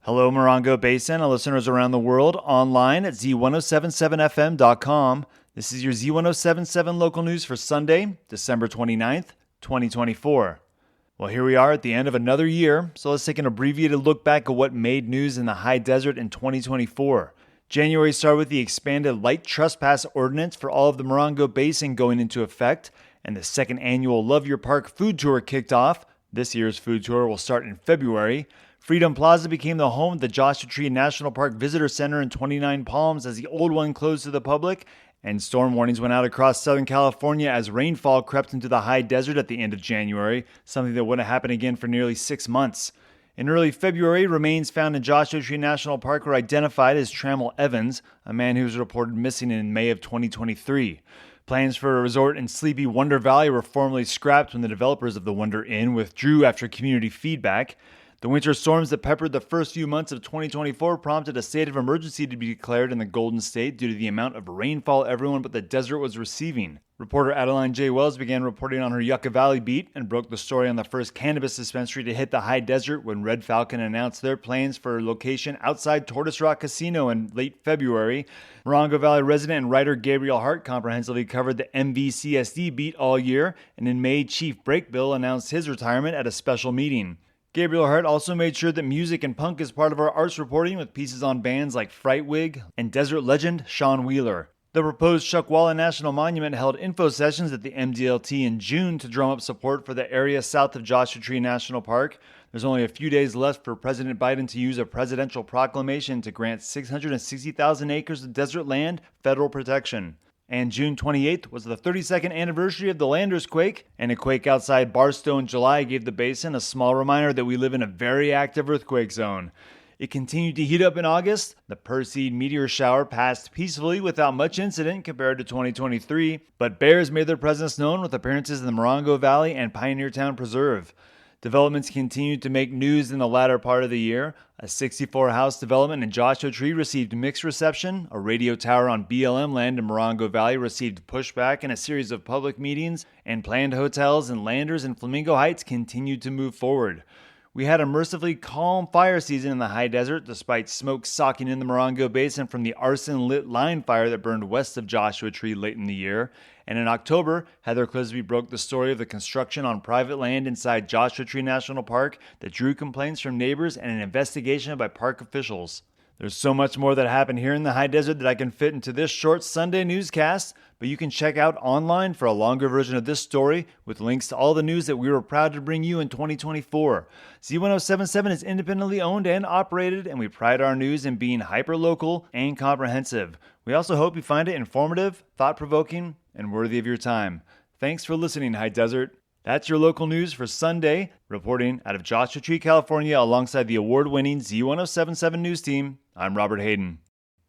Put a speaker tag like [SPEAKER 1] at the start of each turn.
[SPEAKER 1] Hello, Morongo Basin and listeners around the world, online at Z107.7 FM.com. This is your Z107.7 Local News for Sunday, December 29th, 2024. Well, here we are at the end of another year, so let's take an abbreviated look back at what made news in the high desert in 2024. January started with the expanded light trespass ordinance for all of the Morongo Basin going into effect, and the second annual Love Your Park food tour kicked off. This year's food tour will start in February. Freedom Plaza became the home of the Joshua Tree National Park Visitor Center in 29 Palms as the old one closed to the public, and storm warnings went out across Southern California as rainfall crept into the high desert at the end of January, something that wouldn't happen again for nearly 6 months. In early February, remains found in Joshua Tree National Park were identified as Trammell Evans, a man who was reported missing in May of 2023. Plans for a resort in sleepy Wonder Valley were formally scrapped when the developers of the Wonder Inn withdrew after community feedback. The winter storms that peppered the first few months of 2024 prompted a state of emergency to be declared in the Golden State due to the amount of rainfall everyone but the desert was receiving. Reporter Adeline J. Wells began reporting on her Yucca Valley beat and broke the story on the first cannabis dispensary to hit the high desert when Red Falcon announced their plans for a location outside Tortoise Rock Casino in late February. Morongo Valley resident and writer Gabriel Hart comprehensively covered the MVCSD beat all year, and in May, Chief Breakbill announced his retirement at a special meeting. Gabriel Hart also made sure that music and punk is part of our arts reporting with pieces on bands like Frightwig and desert legend Sean Wheeler. The proposed Chuckwalla National Monument held info sessions at the MDLT in June to drum up support for the area south of Joshua Tree National Park. There's only a few days left for President Biden to use a presidential proclamation to grant 660,000 acres of desert land federal protection. And June 28th was the 32nd anniversary of the Landers quake, and a quake outside Barstow in July gave the basin a small reminder that we live in a very active earthquake zone. It continued to heat up in August. The Perseid meteor shower passed peacefully without much incident compared to 2023, but bears made their presence known with appearances in the Morongo Valley and Pioneertown Preserve. Developments continued to make news in the latter part of the year. A 64-house development in Joshua Tree received mixed reception. A radio tower on BLM land in Morongo Valley received pushback in a series of public meetings, and planned hotels and landers in Flamingo Heights continued to move forward. We had a mercifully calm fire season in the high desert despite smoke socking in the Morongo Basin from the arson-lit line fire that burned west of Joshua Tree late in the year. And in October, Heather Clisby broke the story of the construction on private land inside Joshua Tree National Park that drew complaints from neighbors and an investigation by park officials. There's so much more that happened here in the high desert that I can fit into this short Sunday newscast, but you can check out online for a longer version of this story with links to all the news that we were proud to bring you in 2024. Z107.7 is independently owned and operated, and we pride our news in being hyper-local and comprehensive. We also hope you find it informative, thought-provoking, and worthy of your time. Thanks for listening, High Desert. That's your local news for Sunday. Reporting out of Joshua Tree, California, alongside the award-winning Z107.7 News team, I'm Robert Hayden.